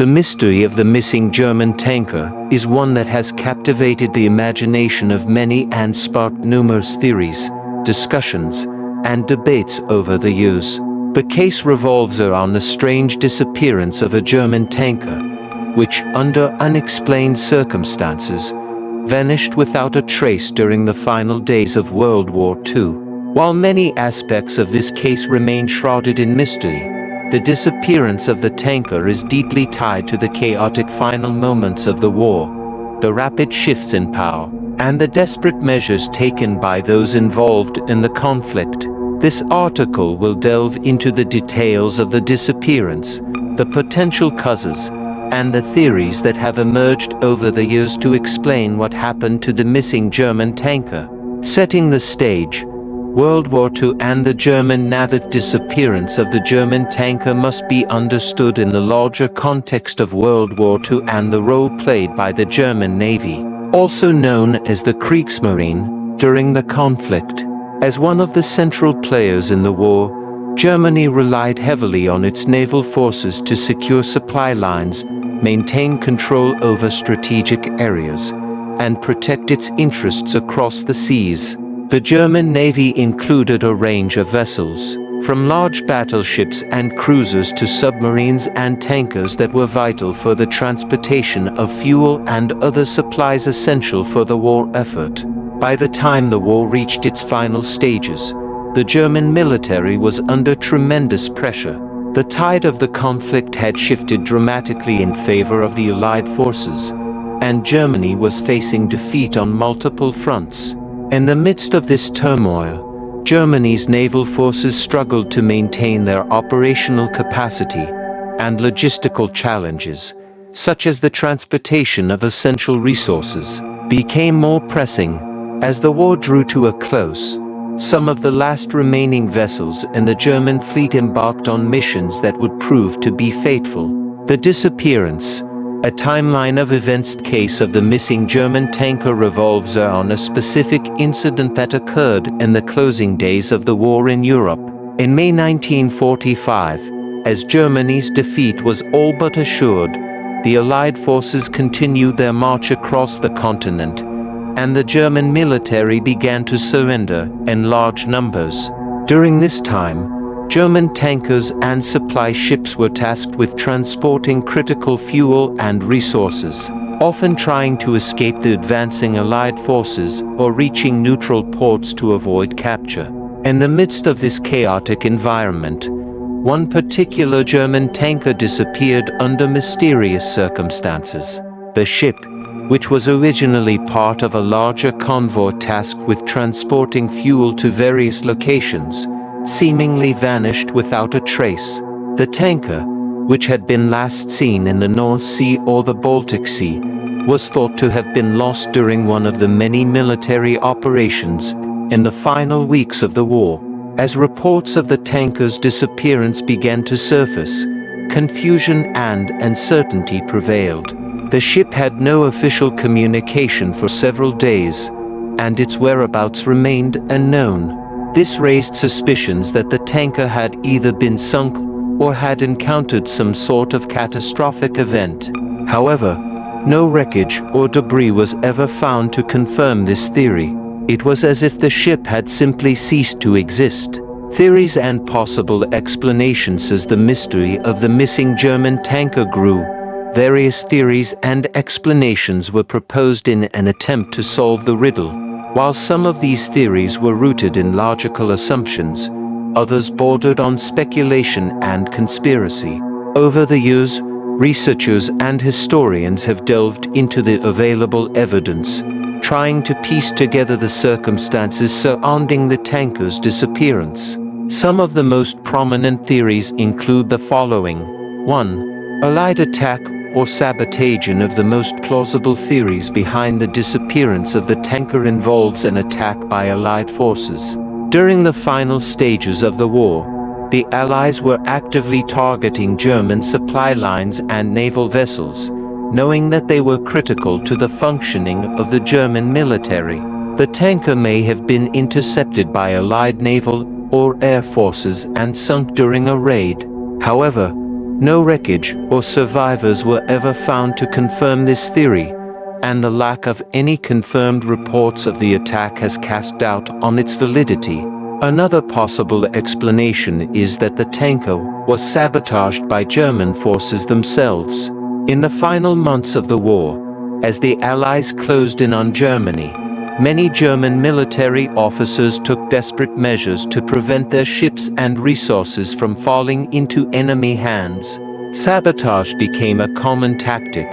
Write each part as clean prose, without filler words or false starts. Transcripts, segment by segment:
The mystery of the missing German tanker is one that has captivated the imagination of many and sparked numerous theories, discussions, and debates over the years. The case revolves around the strange disappearance of a German tanker, which, under unexplained circumstances, vanished without a trace during the final days of World War II. While many aspects of this case remain shrouded in mystery, the disappearance of the tanker is deeply tied to the chaotic final moments of the war, the rapid shifts in power, and the desperate measures taken by those involved in the conflict. This article will delve into the details of the disappearance, the potential causes, and the theories that have emerged over the years to explain what happened to the missing German tanker. Setting the stage, World War II and the German Navy. Disappearance of the German tanker must be understood in the larger context of World War II and the role played by the German Navy, also known as the Kriegsmarine, during the conflict. As one of the central players in the war, Germany relied heavily on its naval forces to secure supply lines, maintain control over strategic areas, and protect its interests across the seas. The German Navy included a range of vessels, from large battleships and cruisers to submarines and tankers that were vital for the transportation of fuel and other supplies essential for the war effort. By the time the war reached its final stages, the German military was under tremendous pressure. The tide of the conflict had shifted dramatically in favor of the Allied forces, and Germany was facing defeat on multiple fronts. In the midst of this turmoil, Germany's naval forces struggled to maintain their operational capacity, and logistical challenges, such as the transportation of essential resources, became more pressing. As the war drew to a close, some of the last remaining vessels in the German fleet embarked on missions that would prove to be fateful. The disappearance, a timeline of events case of the missing German tanker revolves around a specific incident that occurred in the closing days of the war in Europe. In May 1945, as Germany's defeat was all but assured, the Allied forces continued their march across the continent, and the German military began to surrender in large numbers. During this time, German tankers and supply ships were tasked with transporting critical fuel and resources, often trying to escape the advancing Allied forces or reaching neutral ports to avoid capture. In the midst of this chaotic environment, one particular German tanker disappeared under mysterious circumstances. The ship, which was originally part of a larger convoy tasked with transporting fuel to various locations, seemingly vanished without a trace. The tanker, which had been last seen in the North Sea or the Baltic Sea, was thought to have been lost during one of the many military operations in the final weeks of the war. As reports of the tanker's disappearance began to surface, confusion and uncertainty prevailed. The ship had no official communication for several days, and its whereabouts remained unknown. This raised suspicions that the tanker had either been sunk or had encountered some sort of catastrophic event. However, no wreckage or debris was ever found to confirm this theory. It was as if the ship had simply ceased to exist. Theories and possible explanations as the mystery of the missing German tanker grew. Various theories and explanations were proposed in an attempt to solve the riddle. While some of these theories were rooted in logical assumptions, others bordered on speculation and conspiracy. Over the years, researchers and historians have delved into the available evidence, trying to piece together the circumstances surrounding the tanker's disappearance. Some of the most prominent theories include the following. 1. Allied attack or sabotage. One of the most plausible theories behind the disappearance of the tanker involves an attack by Allied forces. During the final stages of the war, the Allies were actively targeting German supply lines and naval vessels, knowing that they were critical to the functioning of the German military. The tanker may have been intercepted by Allied naval or air forces and sunk during a raid. However, No wreckage or survivors were ever found to confirm this theory, and the lack of any confirmed reports of the attack has cast doubt on its validity. Another possible explanation is that the tanker was sabotaged by German forces themselves. In the final months of the war, as the Allies closed in on Germany, many German military officers took desperate measures to prevent their ships and resources from falling into enemy hands. Sabotage became a common tactic,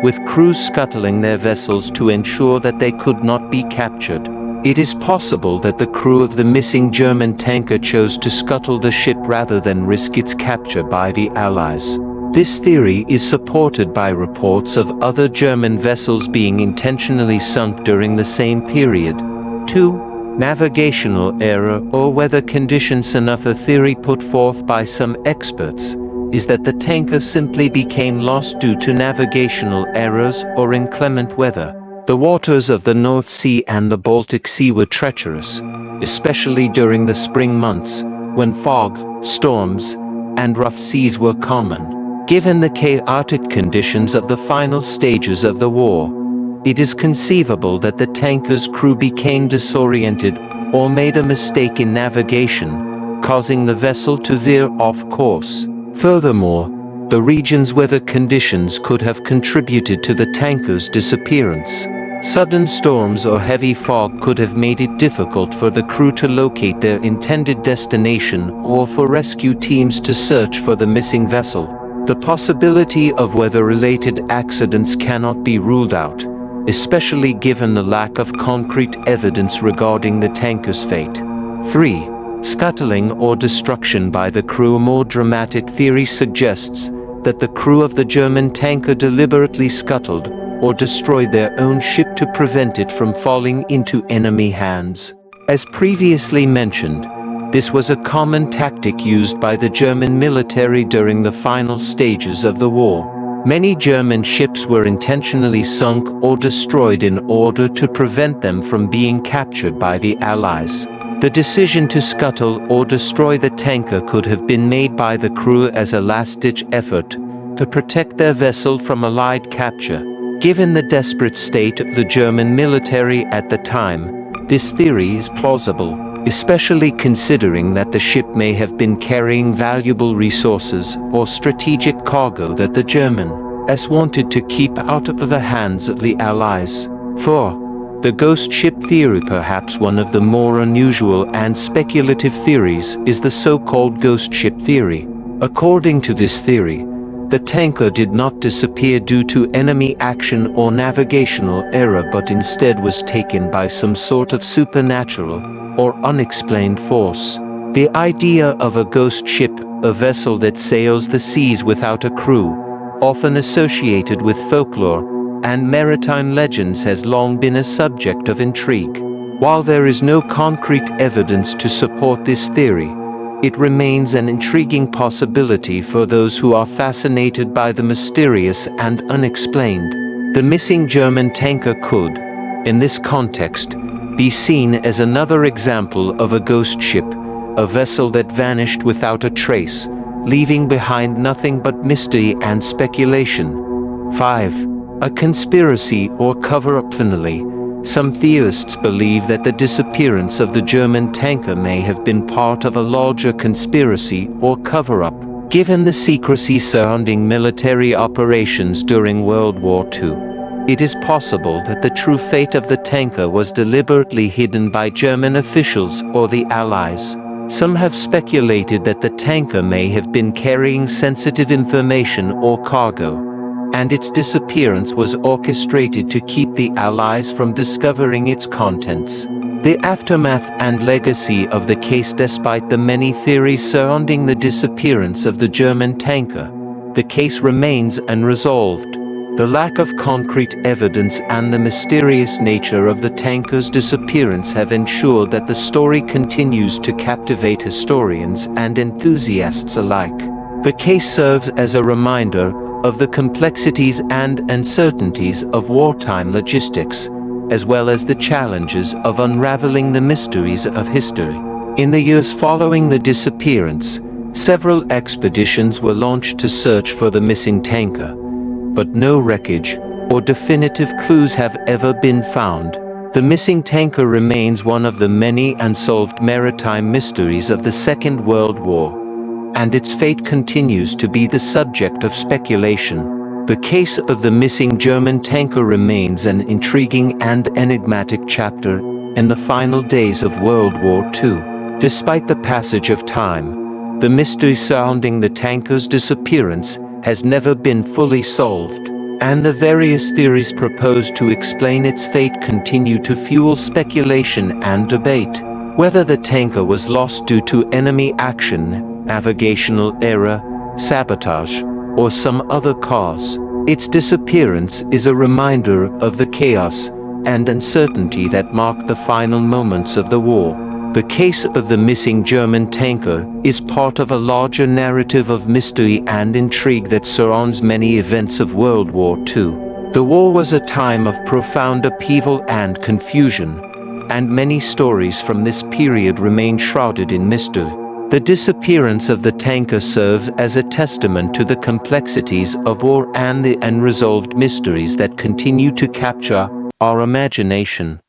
with crews scuttling their vessels to ensure that they could not be captured. It is possible that the crew of the missing German tanker chose to scuttle the ship rather than risk its capture by the Allies. This theory is supported by reports of other German vessels being intentionally sunk during the same period. 2. Navigational error or weather conditions. Another theory put forth by some experts is that the tanker simply became lost due to navigational errors or inclement weather. The waters of the North Sea and the Baltic Sea were treacherous, especially during the spring months, when fog, storms, and rough seas were common. Given the chaotic conditions of the final stages of the war, it is conceivable that the tanker's crew became disoriented or made a mistake in navigation, causing the vessel to veer off course. Furthermore, the region's weather conditions could have contributed to the tanker's disappearance. Sudden storms or heavy fog could have made it difficult for the crew to locate their intended destination or for rescue teams to search for the missing vessel. The possibility of weather-related accidents cannot be ruled out, especially given the lack of concrete evidence regarding the tanker's fate. 3. Scuttling or destruction by the crew. A more dramatic theory suggests that the crew of the German tanker deliberately scuttled or destroyed their own ship to prevent it from falling into enemy hands. As previously mentioned, this was a common tactic used by the German military during the final stages of the war. Many German ships were intentionally sunk or destroyed in order to prevent them from being captured by the Allies. The decision to scuttle or destroy the tanker could have been made by the crew as a last-ditch effort to protect their vessel from Allied capture. Given the desperate state of the German military at the time, this theory is plausible, especially considering that the ship may have been carrying valuable resources or strategic cargo that the Germans wanted to keep out of the hands of the Allies. 4. The ghost ship theory. Perhaps one of the more unusual and speculative theories is the so-called ghost ship theory. According to this theory, the tanker did not disappear due to enemy action or navigational error, but instead was taken by some sort of supernatural or unexplained force. The idea of a ghost ship, a vessel that sails the seas without a crew, often associated with folklore and maritime legends, has long been a subject of intrigue. While there is no concrete evidence to support this theory, it remains an intriguing possibility for those who are fascinated by the mysterious and unexplained. The missing German tanker could, in this context, be seen as another example of a ghost ship, a vessel that vanished without a trace, leaving behind nothing but mystery and speculation. 5. A conspiracy or cover-up. Finally, some theorists believe that the disappearance of the German tanker may have been part of a larger conspiracy or cover-up. Given the secrecy surrounding military operations during World War II, it is possible that the true fate of the tanker was deliberately hidden by German officials or the Allies. Some have speculated that the tanker may have been carrying sensitive information or cargo, and its disappearance was orchestrated to keep the Allies from discovering its contents. The aftermath and legacy of the case. Despite the many theories surrounding the disappearance of the German tanker, the case remains unresolved. The lack of concrete evidence and the mysterious nature of the tanker's disappearance have ensured that the story continues to captivate historians and enthusiasts alike. The case serves as a reminder of the complexities and uncertainties of wartime logistics, as well as the challenges of unraveling the mysteries of history. In the years following the disappearance, Several expeditions were launched to search for the missing tanker, but no wreckage or definitive clues have ever been found. The missing tanker remains one of the many unsolved maritime mysteries of the Second World War, and its fate continues to be the subject of speculation. The case of the missing German tanker remains an intriguing and enigmatic chapter in the final days of World War II. Despite the passage of time, the mystery surrounding the tanker's disappearance has never been fully solved, and the various theories proposed to explain its fate continue to fuel speculation and debate. Whether the tanker was lost due to enemy action, navigational error, sabotage, or some other cause, its disappearance is a reminder of the chaos and uncertainty that marked the final moments of the war. The case of the missing German tanker is part of a larger narrative of mystery and intrigue that surrounds many events of World War II. The war was a time of profound upheaval and confusion, and many stories from this period remain shrouded in mystery. The disappearance of the tanker serves as a testament to the complexities of war and the unresolved mysteries that continue to capture our imagination.